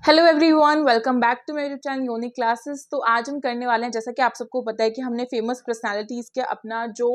Hello everyone, welcome back to मेरे YouTube channel योनिक classes. तो आज हम करने वाले हैं, जैसा कि आप सबको पता है कि हमने फेमस पर्सनालिटीज के अपना जो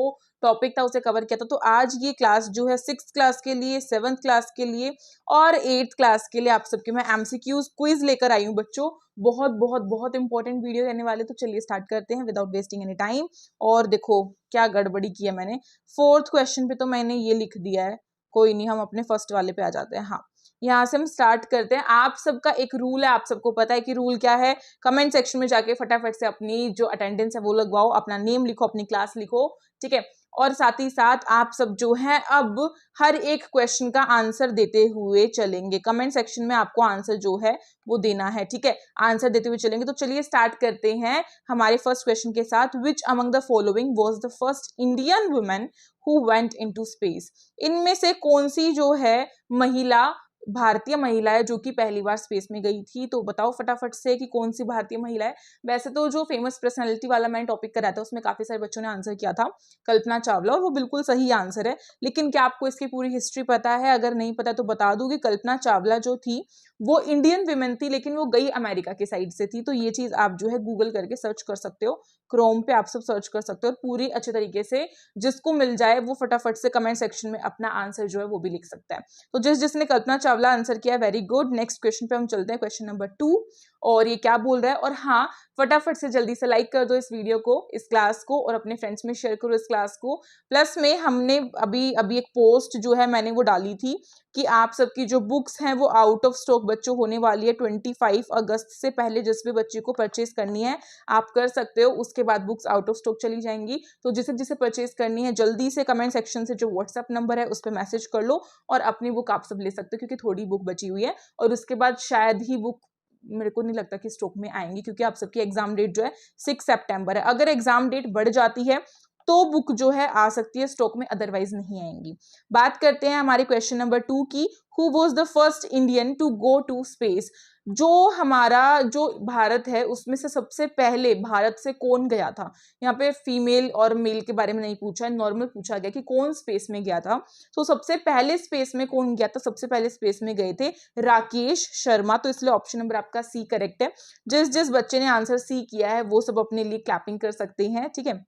टॉपिक था उसे कवर किया था। तो आज ये क्लास जो है 6th क्लास के लिए, 7th क्लास के लिए और 8th क्लास के लिए आप सबके मैं एमसीक्यूज क्विज लेकर आई हूँ बच्चों। बहुत बहुत बहुत इंपॉर्टेंट वीडियो रहने वाले। तो चलिए स्टार्ट करते हैं विदाउट वेस्टिंग एनी टाइम। और देखो क्या गड़बड़ी की है मैंने। 4th क्वेश्चन पे तो मैंने ये लिख दिया है, कोई नहीं, हम अपने फर्स्ट वाले पे आ जाते हैं। हाँ, यहाँ से हम स्टार्ट करते हैं। आप सबका एक रूल है, आप सबको पता है कि रूल क्या है। कमेंट सेक्शन में जाके फटाफट से अपनी जो अटेंडेंस है वो लगवाओ, अपना नेम लिखो, अपनी क्लास लिखो, ठीक है। और साथ ही साथ आप सब जो है अब हर एक क्वेश्चन का आंसर देते हुए चलेंगे। कमेंट सेक्शन में आपको आंसर जो है वो देना है, ठीक है। आंसर देते हुए चलेंगे। तो चलिए स्टार्ट करते हैं हमारे फर्स्ट क्वेश्चन के साथ। Which among the following was the first Indian women who went into space. इनमें से कौन सी जो है महिला, भारतीय महिला है जो कि पहली बार स्पेस में गई थी। तो बताओ फटाफट से कि कौन सी भारतीय महिला है। वैसे तो जो फेमस पर्सनालिटी वाला मैंने टॉपिक कराया था उसमें काफी सारे बच्चों ने आंसर किया था, कल्पना चावला, और वो बिल्कुल सही आंसर है। लेकिन क्या आपको इसकी पूरी हिस्ट्री पता है? अगर नहीं पता तो बता दूं कि कल्पना चावला जो थी वो इंडियन विमेन थी, लेकिन वो गई अमेरिका के साइड से थी। तो ये चीज आप जो है गूगल करके सर्च कर सकते हो, क्रोम पे आप सब सर्च कर सकते हो, और पूरी अच्छे तरीके से जिसको मिल जाए वो फटाफट से कमेंट सेक्शन में अपना आंसर जो है वो भी लिख सकता है। तो जिसने कल्पना चावला आंसर किया, वेरी गुड। नेक्स्ट क्वेश्चन पे हम चलते हैं, क्वेश्चन नंबर 2। और ये क्या बोल रहा है? और हाँ, फटाफट से जल्दी से लाइक कर दो इस वीडियो को, इस क्लास को, और अपने फ्रेंड्स में शेयर करो इस क्लास को। प्लस में हमने अभी अभी एक पोस्ट जो है मैंने वो डाली थी कि आप सबकी जो बुक्स हैं वो आउट ऑफ स्टॉक बच्चों होने वाली है 25 अगस्त से पहले। जिस भी बच्चे को परचेज करनी है आप कर सकते हो, उसके बाद बुक्स आउट ऑफ स्टॉक चली जाएंगी। तो जिसे जिसे परचेज करनी है जल्दी से कमेंट सेक्शन से जो व्हाट्सएप नंबर है उस पर मैसेज कर लो, और अपनी बुक आप सब ले सकते हो, क्योंकि थोड़ी बुक बची हुई है और उसके बाद शायद ही बुक, मेरे को नहीं लगता कि स्टॉक में आएंगी, क्योंकि आप सबकी एग्जाम डेट जो है 6 सितंबर है। अगर एग्जाम डेट बढ़ जाती है तो बुक जो है आ सकती है स्टॉक में, अदरवाइज नहीं आएंगी। बात करते हैं हमारे क्वेश्चन नंबर 2 की। Who was the first Indian to go to space. जो हमारा जो भारत है उसमें से सबसे पहले भारत से कौन गया था। यहाँ पे फीमेल और मेल के बारे में नहीं पूछा है, नॉर्मल पूछा गया कि कौन स्पेस में गया था। तो सबसे पहले स्पेस में कौन गया था? सबसे पहले स्पेस में गए थे राकेश शर्मा। तो इसलिए ऑप्शन नंबर आपका सी करेक्ट है। जिस जिस बच्चे ने आंसर सी किया है वो सब अपने लिए क्लैपिंग कर सकते हैं, ठीक है,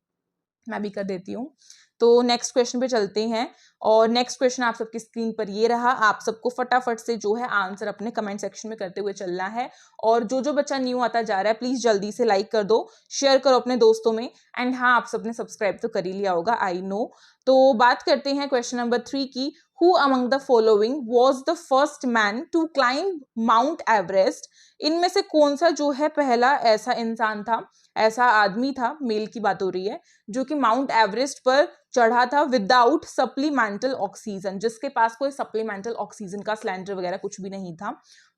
मैं भी कर देती हूँ। तो नेक्स्ट क्वेश्चन पे चलते हैं, और नेक्स्ट क्वेश्चन आप सबकी स्क्रीन पर ये रहा। आप सबको फटाफट से जो है आंसर अपने कमेंट सेक्शन में करते हुए चलना है। और जो जो बच्चा न्यू आता जा रहा है प्लीज जल्दी से लाइक कर दो, शेयर करो अपने दोस्तों में। एंड हाँ, आप सबने सब्सक्राइब तो कर ही लिया होगा, आई नो। तो बात करते हैं क्वेश्चन नंबर 3 की। Who among the following was the first man to climb Mount Everest. इनमें से कौन सा जो है पहला ऐसा इंसान था, ऐसा आदमी था, मेल की बात हो रही है, जो कि माउंट एवरेस्ट पर चढ़ा था विदाउट सप्लीमेंटल ऑक्सीजन, जिसके पास कोई सप्लीमेंटल ऑक्सीजन का सिलेंडर वगैरह कुछ भी नहीं था।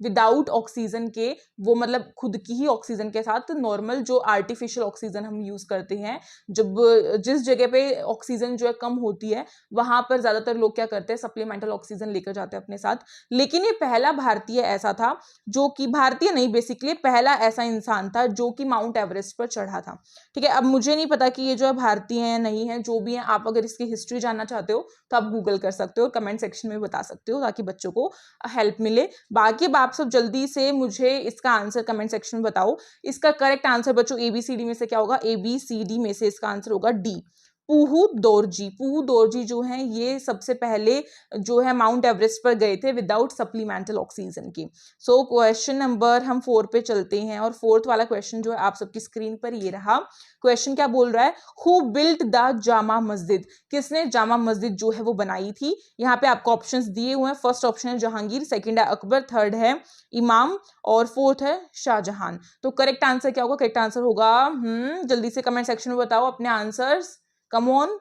विदाउट ऑक्सीजन के, वो मतलब खुद की ही ऑक्सीजन के साथ नॉर्मल जो आर्टिफिशियल ऑक्सीजन हम यूज करते हैं, जब जिस जगह पे ऑक्सीजन जो है कम होती है वहां पर ज्यादातर लोग क्या करते हैं, सप्लीमेंटल ऑक्सीजन लेकर जाते हैं अपने साथ। लेकिन ये पहला भारतीय ऐसा था जो कि, भारतीय नहीं बेसिकली, पहला ऐसा इंसान था जो कि माउंट एवरेस्ट पर चढ़ा था, ठीक है। अब मुझे नहीं पता कि ये जो है भारतीय है नहीं है, जो भी है, आप अगर इसकी हिस्ट्री जानना चाहते हो तो आप गूगल कर सकते हो, कमेंट सेक्शन में बता सकते हो, ताकि बच्चों को हेल्प मिले। बाकी अब आप सब जल्दी से मुझे इसका आंसर कमेंट सेक्शन में बताओ। इसका करेक्ट आंसर बच्चों ABCD में से क्या होगा? ABCD में से इसका आंसर होगा डी, पुहू दोरजी। पुहू दोरजी जो है ये सबसे पहले जो है माउंट एवरेस्ट पर गए थे विदाउट सप्लीमेंटल ऑक्सीजन की। सो क्वेश्चन नंबर हम 4 पे चलते हैं, और 4th वाला क्वेश्चन जो है आप सबकी स्क्रीन पर ये रहा। क्वेश्चन क्या बोल रहा है? Who built the Jama Masjid. किसने जामा मस्जिद जो है वो बनाई थी? यहाँ पे आपको ऑप्शंस दिए हुए हैं। फर्स्ट ऑप्शन है जहांगीर, सेकंड है अकबर, थर्ड है इमाम, और फोर्थ है शाहजहां। तो करेक्ट आंसर क्या होगा? करेक्ट आंसर होगा जल्दी से कमेंट सेक्शन में बताओ अपने आंसर्स, कम ऑन।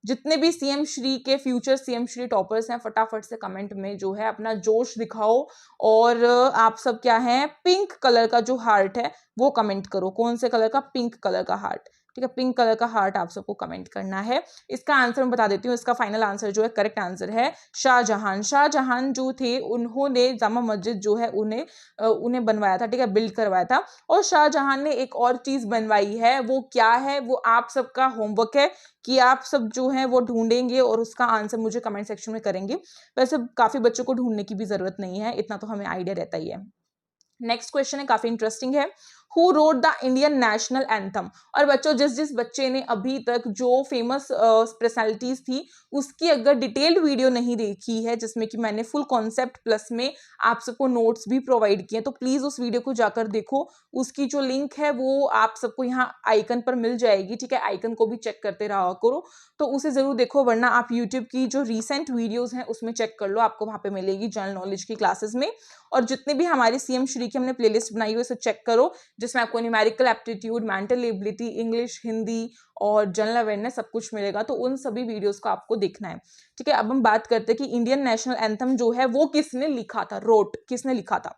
जितने भी सीएम श्री के, फ्यूचर सीएम श्री टॉपर्स हैं, फटाफट से कमेंट में जो है अपना जोश दिखाओ। और आप सब क्या है, पिंक कलर का जो हार्ट है वो कमेंट करो। कौन से कलर का? पिंक कलर का हार्ट, ठीक है, पिंक कलर का हार्ट आप सबको कमेंट करना है। इसका आंसर मैं बता देती हूँ। इसका फाइनल आंसर जो है, करेक्ट आंसर है शाहजहां। शाहजहां जो थे उन्होंने जामा मस्जिद जो है उन्हें बनवाया था, ठीक है, बिल्ड करवाया था। और शाहजहां ने एक और चीज बनवाई है, वो क्या है वो आप सबका होमवर्क है कि आप सब जो है वो ढूंढेंगे और उसका आंसर मुझे कमेंट सेक्शन में करेंगे। वैसे काफी बच्चों को ढूंढने की भी जरूरत नहीं है, इतना तो हमें आइडिया रहता ही है। नेक्स्ट क्वेश्चन है, काफी इंटरेस्टिंग है। Who wrote the Indian national anthem. और बच्चों जिस बच्चे ने अभी तक जो फेमस पर्सनालिटीज थी उसकी अगर डिटेल्ड वीडियो नहीं देखी है, जिसमें कि मैंने फुल कॉन्सेप्ट प्लस में आप सबको नोट्स भी प्रोवाइड किए, तो प्लीज उस वीडियो को जाकर देखो। उसकी जो लिंक है वो आप सबको यहाँ आइकन पर मिल जाएगी, ठीक है। आइकन को भी चेक करते रहा करो, तो उसे जरूर देखो, वरना आप यूट्यूब की जो रिसेंट वीडियोज हैं उसमें चेक कर लो, आपको वहां पे मिलेगी जनरल नॉलेज की क्लासेस में। और जितने भी हमारी सीएम श्री की हमने प्लेलिस्ट बनाई हुई है उसे चेक करो, जिसमें आपको numerical aptitude, mental ability, English, Hindi और जनरल अवेयरनेस सब कुछ मिलेगा। तो उन सभी वीडियोस को आपको देखना है, ठीक है। अब हम बात करते हैं कि इंडियन नेशनल एंथम जो है वो किसने लिखा था, रोट किसने लिखा था।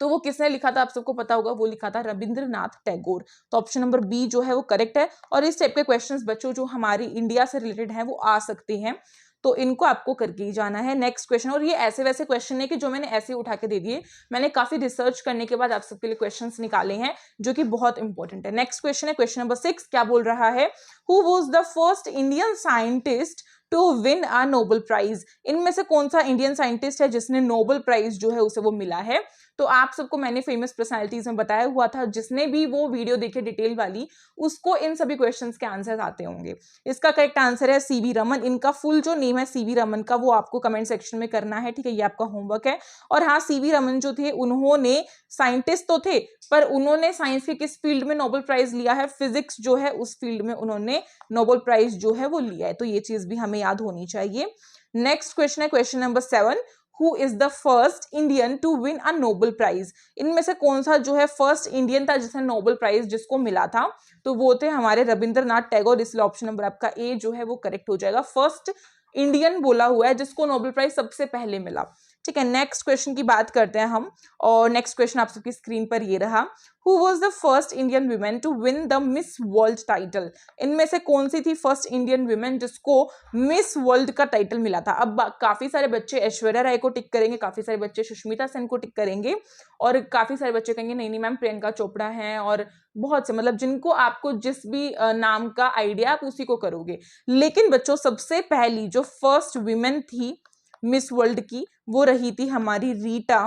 तो वो किसने लिखा था आप सबको पता होगा, वो लिखा था रविंद्रनाथ टैगोर। तो ऑप्शन नंबर बी जो है वो करेक्ट है। और इस टाइप के क्वेश्चंस बच्चों जो हमारी इंडिया से रिलेटेड हैं वो आ सकते हैं, तो इनको आपको करके ही जाना है। नेक्स्ट क्वेश्चन, और ये ऐसे वैसे क्वेश्चन है कि जो मैंने ऐसे उठा के दे दिए, मैंने काफी रिसर्च करने के बाद आप सबके लिए क्वेश्चंस निकाले हैं जो कि बहुत इंपॉर्टेंट है। नेक्स्ट क्वेश्चन है क्वेश्चन नंबर 6, क्या बोल रहा है, who was the first Indian scientist to win a Nobel prize. इनमें से कौन सा इंडियन साइंटिस्ट है जिसने नोबेल प्राइज जो है उसे वो मिला है। तो आप सबको मैंने फेमस पर्सनालिटीज में बताया हुआ था, जिसने भी वो वीडियो देखे डिटेल वाली, उसको इन सभी क्वेश्चंस के आंसर आते होंगे। इसका करेक्ट आंसर है सीवी रमन। इनका फुल जो नेम है सीवी रमन का, वो आपको कमेंट सेक्शन में करना है, ठीक है, ये आपका होमवर्क है। और हाँ, सीवी रमन जो थे उन्होंने साइंटिस्ट तो थे, पर उन्होंने साइंस के किस फील्ड में नोबेल प्राइज लिया है, फिजिक्स जो है उस फील्ड में उन्होंने नोबेल प्राइज जो है वो लिया है। तो ये चीज भी हमें याद होनी चाहिए। नेक्स्ट क्वेश्चन है question number 7, who is the first Indian to win a Nobel prize. इनमें से कौन सा जो है फर्स्ट इंडियन था जिसने नोबेल प्राइज जिसको मिला था, तो वो थे हमारे रविंद्रनाथ टैगोर। इसलिए ऑप्शन नंबर आपका ए जो है वो करेक्ट हो जाएगा। फर्स्ट इंडियन बोला हुआ है जिसको नोबेल प्राइज सबसे पहले मिला, ठीक है। नेक्स्ट क्वेश्चन की बात करते हैं हम, और नेक्स्ट क्वेश्चन आप सबकी स्क्रीन पर ये रहा, who was the first Indian women to win the Miss World title. इनमें से कौन सी थी फर्स्ट इंडियन वुमेन जिसको मिस वर्ल्ड का टाइटल मिला था। अब काफी सारे बच्चे ऐश्वर्या राय को टिक करेंगे, काफी सारे बच्चे सुष्मिता सेन को टिक करेंगे, और काफी सारे बच्चे कहेंगे नहीं नहीं मैम प्रियंका चोपड़ा हैं, और बहुत से, मतलब जिनको आपको जिस भी नाम का आइडिया आप उसी को करोगे। लेकिन बच्चों सबसे पहली जो फर्स्ट वुमेन थी मिस वर्ल्ड की, वो रही थी हमारी रीटा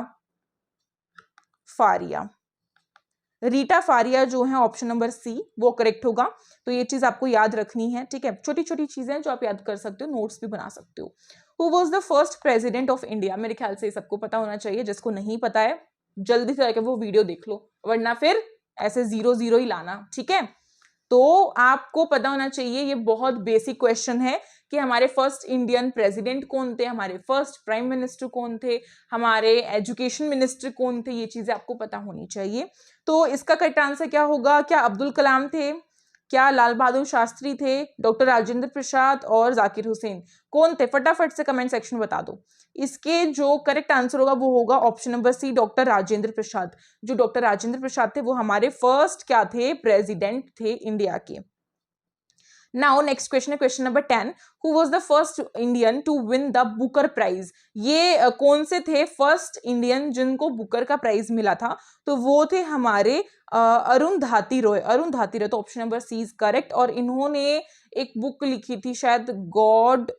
फारिया। रीटा फारिया जो है ऑप्शन नंबर सी वो करेक्ट होगा। तो ये चीज आपको याद रखनी है, ठीक है। छोटी छोटी चीजें जो आप याद कर सकते हो, नोट्स भी बना सकते हो। Who was the first president of India. मेरे ख्याल से सबको पता होना चाहिए, जिसको नहीं पता है जल्दी से जाकर वो वीडियो देख लो, वरना फिर ऐसे 0-0 ही लाना, ठीक है। तो आपको पता होना चाहिए, ये बहुत बेसिक क्वेश्चन है कि हमारे फर्स्ट इंडियन प्रेसिडेंट कौन थे, हमारे फर्स्ट प्राइम मिनिस्टर कौन थे, हमारे एजुकेशन मिनिस्टर कौन थे, ये चीजें आपको पता होनी चाहिए। तो इसका करेक्ट आंसर क्या होगा, क्या अब्दुल कलाम थे, क्या लाल बहादुर शास्त्री थे, डॉक्टर राजेंद्र प्रसाद और जाकिर हुसैन, कौन थे, फटाफट से कमेंट सेक्शन में बता दो। इसके जो करेक्ट आंसर होगा वो होगा option number C, doctor Rajendra Prasad. जो डॉक्टर राजेंद्र प्रसाद थे वो हमारे फर्स्ट क्या थे, प्रेसिडेंट थे इंडिया के। नाउ नेक्स्ट क्वेश्चन है question number 10, who was the first Indian to win the Booker prize. ये कौन से थे फर्स्ट इंडियन जिनको बुकर का प्राइज मिला था, तो वो थे हमारे अरुंधति रॉय। अरुंधति रॉय, तो option number C is correct. और इन्होंने एक बुक लिखी थी शायद गॉड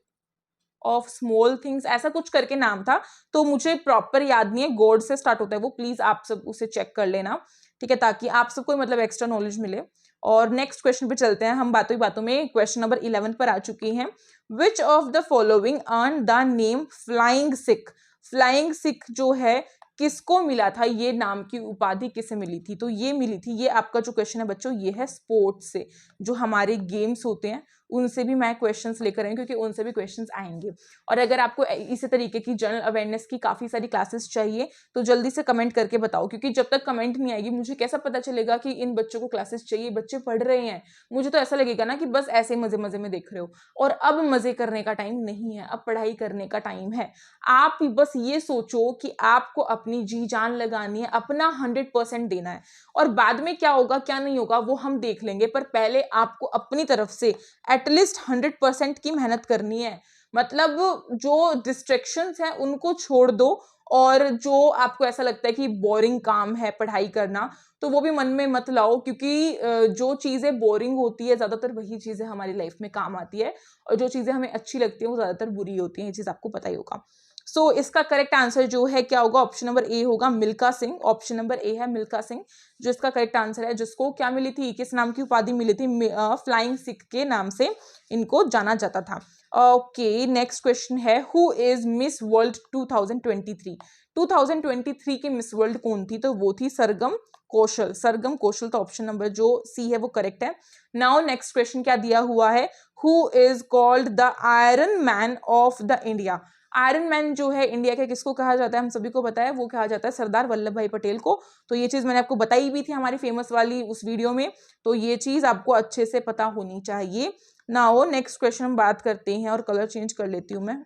ऑफ स्मॉल थिंग्स, ऐसा कुछ करके नाम था, तो मुझे प्रॉपर याद नहीं है, गॉड से स्टार्ट होता है वो, प्लीज आप सब उसे चेक कर लेना, ठीक है, ताकि आप सबको मतलब एक्स्ट्रा नॉलेज मिले। और नेक्स्ट क्वेश्चन पे चलते हैं हम, बातों ही बातों में क्वेश्चन नंबर 11 पर आ चुकी हैं। Which of the following earn the name flying Sikh. Flying Sikh जो है किसको मिला था, ये नाम की उपाधि किसे मिली थी, तो ये मिली थी, ये आपका जो क्वेश्चन है बच्चों ये है स्पोर्ट्स से, जो हमारे गेम्स होते हैं उनसे भी मैं क्वेश्चंस लेकर आई, क्योंकि उनसे भी क्वेश्चंस आएंगे। और अगर आपको इसी तरीके की जनरल अवेयरनेस की काफी सारी क्लासेस चाहिए तो जल्दी से कमेंट करके बताओ, क्योंकि जब तक कमेंट नहीं आएगी मुझे कैसा पता चलेगा कि इन बच्चों को क्लासेस चाहिए, बच्चे पढ़ रहे हैं। मुझे तो ऐसा लगेगा ना कि बस ऐसे मजे मजे में देख रहे हो, और अब मजे करने का टाइम नहीं है, अब पढ़ाई करने का टाइम है। आप बस ये सोचो कि आपको अपनी जी जान लगानी है, अपना 100% देना है, और बाद में क्या होगा क्या नहीं होगा वो हम देख लेंगे, पर पहले आपको अपनी तरफ से एटलीस्ट 100% की मेहनत करनी है। मतलब जो डिस्ट्रैक्शंस हैं उनको छोड़ दो, और जो आपको ऐसा लगता है कि बोरिंग काम है पढ़ाई करना, तो वो भी मन में मत लाओ, क्योंकि जो चीजें बोरिंग होती है ज्यादातर वही चीजें हमारी लाइफ में काम आती है, और जो चीजें हमें अच्छी लगती है वो ज्यादातर बुरी होती है, ये चीज आपको पता ही होगा। सो इसका करेक्ट आंसर जो है क्या होगा, ऑप्शन नंबर ए होगा, Milkha Singh. Option number A है मिल्खा सिंह जो इसका करेक्ट आंसर है, जिसको क्या मिली थी, किस नाम की उपाधि मिली थी, फ्लाइंग सिख के नाम से इनको जाना जाता था। ओके, नेक्स्ट क्वेश्चन है, हु इज मिस वर्ल्ड 2023? 2023 की मिस वर्ल्ड कौन थी? तो वो थी सरगम कौशल। सरगम कौशल, तो ऑप्शन नंबर जो सी है वो करेक्ट है। नाउ नेक्स्ट क्वेश्चन क्या दिया हुआ है, who is called the iron man of the India? Iron man जो है इंडिया के किसको कहा जाता है, हम सभी को पता है, वो कहा जाता है सरदार वल्लभ भाई पटेल को। तो ये चीज मैंने आपको बताई भी थी हमारी फेमस वाली उस वीडियो में, तो ये चीज आपको अच्छे से पता होनी चाहिए। नाउ नेक्स्ट क्वेश्चन हम बात करते हैं, और कलर चेंज कर लेती हूँ मैं।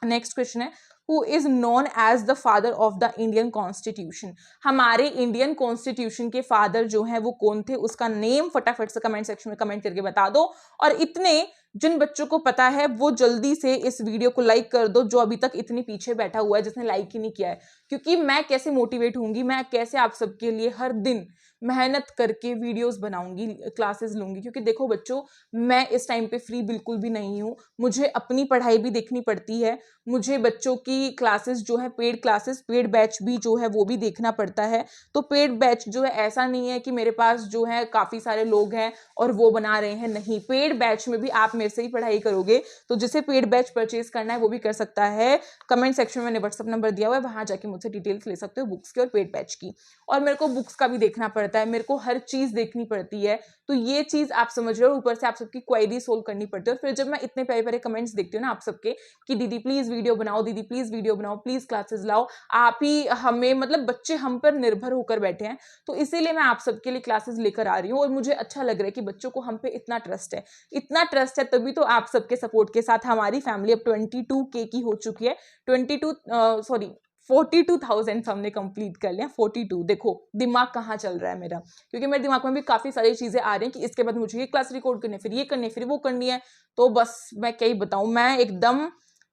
नेक्स्ट क्वेश्चन है, who is known as the father of the Indian constitution? हमारे इंडियन कॉन्स्टिट्यूशन के फादर जो हैं वो कौन थे? उसका नेम फटाफट से कमेंट सेक्शन में कमेंट करके बता दो। और इतने जिन बच्चों को पता है वो जल्दी से इस वीडियो को लाइक कर दो, जो अभी तक इतनी पीछे बैठा हुआ है जिसने लाइक ही नहीं किया है। क्योंकि मैं कैसे मोटिवेट होंगी, मैं कैसे आप सबके लिए हर दिन मेहनत करके वीडियोस बनाऊंगी, क्लासेस लूंगी। क्योंकि देखो बच्चों, मैं इस टाइम पे फ्री बिल्कुल भी नहीं हूँ, मुझे अपनी पढ़ाई भी देखनी पड़ती है, मुझे बच्चों की क्लासेस जो है, पेड क्लासेस, पेड बैच भी जो है वो भी देखना पड़ता है। तो पेड बैच जो है ऐसा नहीं है कि मेरे पास जो है काफी सारे लोग हैं और वो बना रहे हैं, नहीं, पेड बैच में भी आप मेरे से ही पढ़ाई करोगे। तो जिसे पेड बैच परचेज करना है वो भी कर सकता है, कमेंट सेक्शन में मैंने व्हाट्सअप नंबर दिया हुआ है, वहां जाके मुझसे डिटेल्स ले सकते हो बुक्स की और पेड बैच की। और मेरे को बुक्स का भी देखना पड़ता है, मेरे को हर चीज देखनी पड़ती है, तो ये चीज आप समझ रहे हो। ऊपर से आप सबकी क्वेरी सोल्व करनी पड़ती है। और फिर जब मैं इतने प्यारे प्यारे कमेंट्स देखती हूँ ना आप सबके कि दीदी प्लीज वीडियो बनाओ, दीदी प्लीज वीडियो बनाओ, प्लीज क्लासेस लाओ, आप ही हमें, मतलब बच्चे हम पर निर्भर होकर बैठे हैं, तो इसीलिए मैं आप सबके लिए क्लासेस लेकर आ रही हूँ। और मुझे अच्छा लग रहा है कि बच्चों को हम पे इतना ट्रस्ट है, इतना ट्रस्ट है, तभी तो आप सबके सपोर्ट के साथ हमारी फैमिली अब 22K की हो चुकी है। 42,000 हमने कंप्लीट कर लिया। 42, देखो दिमाग कहाँ चल रहा है मेरा, क्योंकि मेरे दिमाग में भी काफी सारी चीजें आ रही हैं कि इसके बाद मुझे ये क्लास रिकॉर्ड करनी है, फिर ये करनी है, फिर वो करनी है। तो बस मैं क्या ही बताऊं, मैं एकदम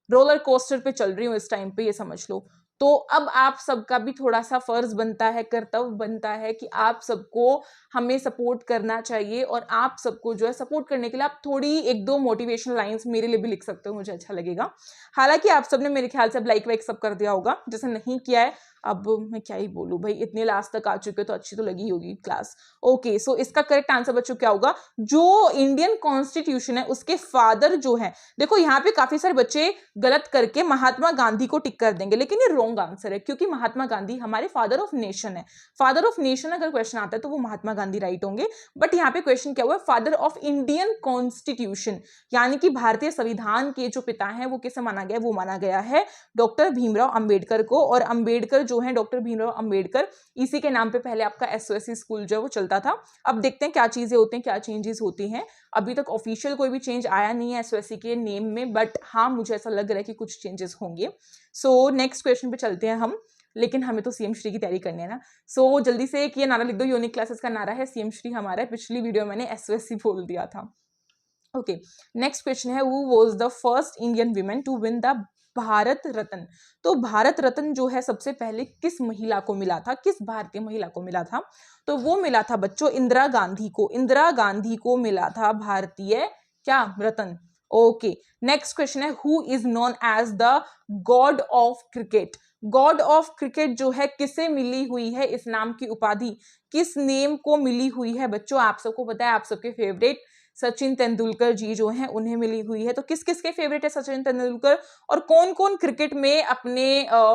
रोलर कोस्टर पे चल रही हूँ इस टाइम पे, ये समझ लो। तो अब आप सबका भी थोड़ा सा फर्ज बनता है, कर्तव्य बनता है कि आप सबको हमें सपोर्ट करना चाहिए। और आप सबको जो है सपोर्ट करने के लिए आप थोड़ी एक दो मोटिवेशनल लाइंस मेरे लिए भी लिख सकते हो, मुझे अच्छा लगेगा। हालांकि आप सबने मेरे ख्याल से अब लाइक वाइक सब कर दिया होगा, जैसे नहीं किया है अब मैं क्या ही बोलूं भाई, इतने लास्ट तक आ चुके हो तो अच्छी तो लगी होगी क्लास। ओके, सो इसका करेक्ट आंसर बच्चों क्या होगा, जो इंडियन कॉन्स्टिट्यूशन है उसके फादर जो है, देखो यहाँ पे काफी सारे बच्चे गलत करके महात्मा गांधी को टिक कर देंगे, लेकिन ये रॉन्ग आंसर है, क्योंकि महात्मा गांधी हमारे फादर ऑफ नेशन है। फादर ऑफ नेशन अगर क्वेश्चन आता है तो वो महात्मा गांधी राइट होंगे, बट यहाँ पे क्वेश्चन क्या हुआ है, फादर ऑफ इंडियन कॉन्स्टिट्यूशन, यानी कि भारतीय संविधान के जो पिता हैं वो किसे माना गया, वो माना गया है डॉक्टर भीमराव अंबेडकर को। और अंबेडकर जो है, डॉक्टर भीमराव अंबेडकर, इसी के नाम पे पहले आपका एसओएससी स्कूल जो है वो चलता था। अब देखते हैं क्या चीजें होती हैं, क्या चेंजेस होती हैं। अभी तक ऑफिशियल कोई भी चेंज आया नहीं है एसओएससी के नेम में, बट हाँ मुझे ऐसा लग रहा है कि कुछ चेंजेस होंगे। सो नेक्स्ट क्वेश्चन पे चलते हैं हम, लेकिन हमें तो सीएम श्री की तैयारी करनी है ना। सो जल्दी से एक ये नारा लिख दो, यूनिक क्लासेस का नारा है सीएम श्री हमारा है, पिछली वीडियो मैंने एसओएससी बोल दिया था। ओके, नेक्स्ट क्वेश्चन है, who was the first Indian women to win the Bharat Ratna? तो भारत रत्न जो है सबसे पहले किस महिला को मिला था, किस भारतीय महिला को मिला था? तो वो मिला था बच्चों इंदिरा गांधी को। इंदिरा गांधी को मिला था भारतीय क्या रत्न। ओके, नेक्स्ट क्वेश्चन है, who is known as the god of cricket? God of cricket जो है किसे मिली हुई है इस नाम की उपाधि, किस नेम को मिली हुई है बच्चों? आप सबको पता है, आप सबके फेवरेट सचिन तेंदुलकर जी जो हैं उन्हें मिली हुई है। तो किस किस के फेवरेट है सचिन तेंदुलकर, और कौन कौन क्रिकेट में अपने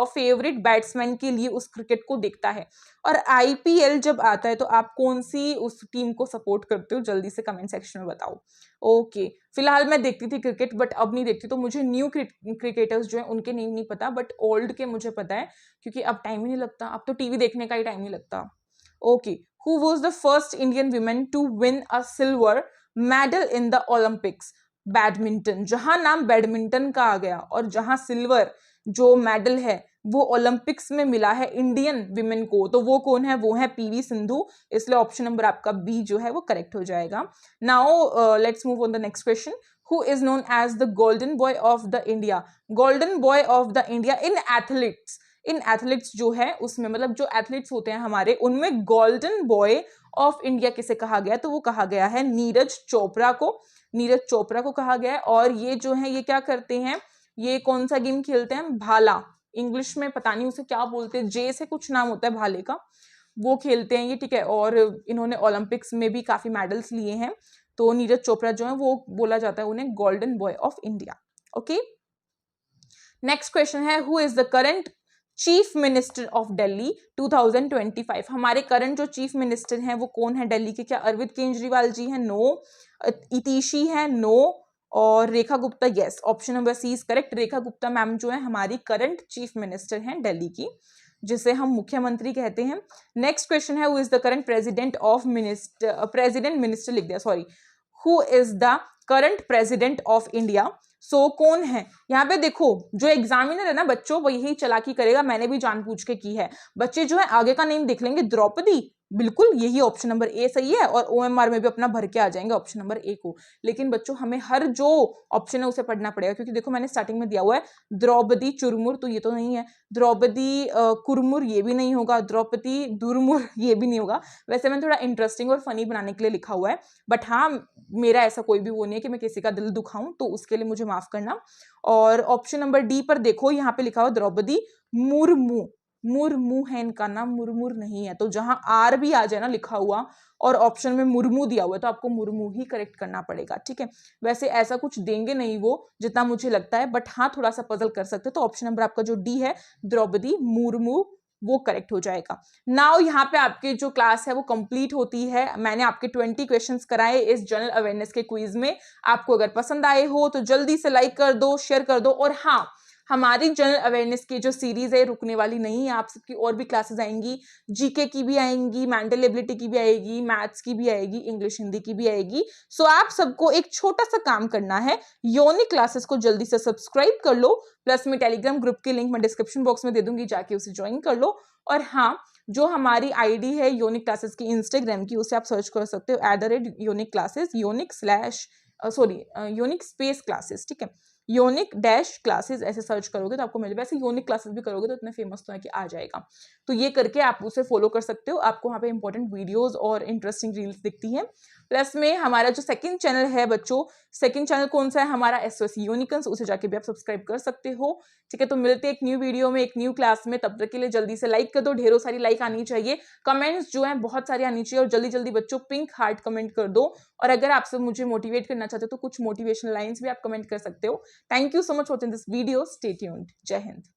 फेवरेट बैट्समैन के लिए उस क्रिकेट को देखता है? और आईपीएल जब आता है तो आप कौन सी उस टीम को सपोर्ट करते हो, जल्दी से कमेंट सेक्शन में बताओ। ओके, फिलहाल मैं देखती थी क्रिकेट, बट अब नहीं देखती, तो मुझे न्यू क्रिकेटर्स जो है उनके नेम नहीं पता, बट ओल्ड के मुझे पता है, क्योंकि अब टाइम ही नहीं लगता, अब तो टीवी देखने का ही टाइम नहीं लगता। Okay, who was the first Indian women to win a silver medal in the Olympics? Badminton, जहां नाम बैडमिंटन का आ गया और जहां सिल्वर जो मेडल है वो ओलंपिक्स में मिला है इंडियन विमेन को, तो वो कौन है? वो है पीवी सिंधु। इसलिए ऑप्शन नंबर आपका बी जो है वो करेक्ट हो जाएगा। Now let's move on the next question, who is known as the golden boy of the India? Golden boy of the India in athletes, in athletes जो है उसमें, मतलब जो एथलीट्स होते हैं हमारे, उनमें गोल्डन बॉय ऑफ इंडिया किसे कहा गया? तो वो कहा गया है नीरज चोपड़ा को। नीरज चोपड़ा को कहा गया है। और ये जो है ये क्या करते हैं, ये कौन सा गेम खेलते हैं, भाला, इंग्लिश में पता नहीं उसे क्या बोलते हैं, जे से कुछ नाम होता है भाले का, वो खेलते हैं ये, ठीक है। और इन्होंने ओलंपिक्स में भी काफी मेडल्स लिए हैं। तो नीरज चोपड़ा जो है वो बोला जाता है उन्हें golden boy of India. Okay, next question है, who is the current chief minister of Delhi 2025। हमारे करंट जो चीफ मिनिस्टर हैं वो कौन है दिल्ली के? क्या अरविंद केजरीवाल जी हैं? नो। इतिशी है? नो। और Rekha Gupta? Yes. Option number C is correct. Rekha Gupta ma'am जो है हमारी करंट चीफ मिनिस्टर हैं दिल्ली की, जिसे हम मुख्यमंत्री कहते हैं। नेक्स्ट क्वेश्चन है, who is the current president of minister लिख दिया, sorry, who is the current president of India. So कौन है यहाँ पे? देखो, जो एग्जामिनर है ना बच्चों, वो यही चालाकी करेगा, मैंने भी जानबूझ के की है। बच्चे जो है आगे का नेम देख लेंगे, द्रौपदी, बिल्कुल यही ऑप्शन नंबर ए सही है, और ओएमआर में भी अपना भर के आ जाएंगे ऑप्शन नंबर ए को। लेकिन बच्चों हमें हर जो ऑप्शन है उसे पढ़ना पड़ेगा, क्योंकि देखो मैंने स्टार्टिंग में दिया हुआ है द्रौपदी चुरमुर, तो ये तो नहीं है। द्रौपदी कुरमुर, ये भी नहीं होगा। द्रौपदी दुरमुर, ये भी नहीं होगा। वैसे मैंने थोड़ा इंटरेस्टिंग और फनी बनाने के लिए लिखा हुआ है, बट हाँ, मेरा ऐसा कोई भी वो नहीं है कि मैं किसी का दिल दुखाऊं, तो उसके लिए मुझे माफ करना। और ऑप्शन नंबर डी पर देखो, यहाँ पे लिखा हुआ द्रौपदी मुर्मू, मुर्मू है इनका नाम, मुरमुर नहीं है। तो जहां आर भी आ जाए ना लिखा हुआ और ऑप्शन में मुर्मू दिया हुआ है, तो आपको मुर्मू ही करेक्ट करना पड़ेगा, ठीक है। वैसे ऐसा कुछ देंगे नहीं वो, जितना मुझे लगता है, बट हाँ थोड़ा सा पजल कर सकते हैं। तो ऑप्शन नंबर आपका जो डी है, द्रौपदी मुर्मू, वो करेक्ट हो जाएगा। नाउ यहाँ पे आपकी जो क्लास है वो कंप्लीट होती है। मैंने आपके 20 क्वेश्चंस कराए इस जनरल अवेयरनेस के क्विज में। आपको अगर पसंद आए हो तो जल्दी से लाइक कर दो, शेयर कर दो। और हाँ, हमारी जनरल अवेयरनेस की जो सीरीज है रुकने वाली नहीं है, आप सबकी और भी क्लासेस आएंगी, जीके की भी आएंगी, मेंटल एबिलिटी की भी आएगी, मैथ्स की भी आएगी, इंग्लिश हिंदी की भी आएगी। सो आप सबको एक छोटा सा काम करना है, योनिक क्लासेस को जल्दी से सब्सक्राइब कर लो, प्लस में टेलीग्राम ग्रुप की लिंक मैं डिस्क्रिप्शन बॉक्स में दे दूंगी, जाके उसे ज्वाइन कर लो। और हाँ, जो हमारी आईडी है योनिक क्लासेस की इंस्टाग्राम की, उसे आप सर्च कर सकते हो @unique classes, unique space classes, ठीक है, योनिक डैश क्लासेस ऐसे सर्च करोगे तो आपको मिल जाएगा। वैसे योनिक क्लासेस भी करोगे तो इतने फेमस तो है कि आ जाएगा। तो ये करके आप उसे फॉलो कर सकते हो, आपको वहाँ पे इंपॉर्टेंट वीडियोस और इंटरेस्टिंग रील्स दिखती हैं। प्लस में हमारा जो सेकंड चैनल है बच्चों, सेकंड चैनल कौन सा है हमारा, SOS यूनिकन्स, उसे जाके भी आप सब्सक्राइब कर सकते हो, ठीक है। तो मिलते हैं एक न्यू वीडियो में, एक न्यू क्लास में, तब तक के लिए जल्दी से लाइक कर दो, ढेरों सारी लाइक आनी चाहिए, कमेंट्स जो है बहुत सारी आनी चाहिए, और जल्दी जल्दी बच्चों पिंक हार्ट कमेंट कर दो। और अगर आप सब मुझे मोटिवेट करना चाहते हो तो कुछ मोटिवेशनल लाइन्स भी आप कमेंट कर सकते हो। Thank you so much for watching this video. Stay tuned. Jai Hind.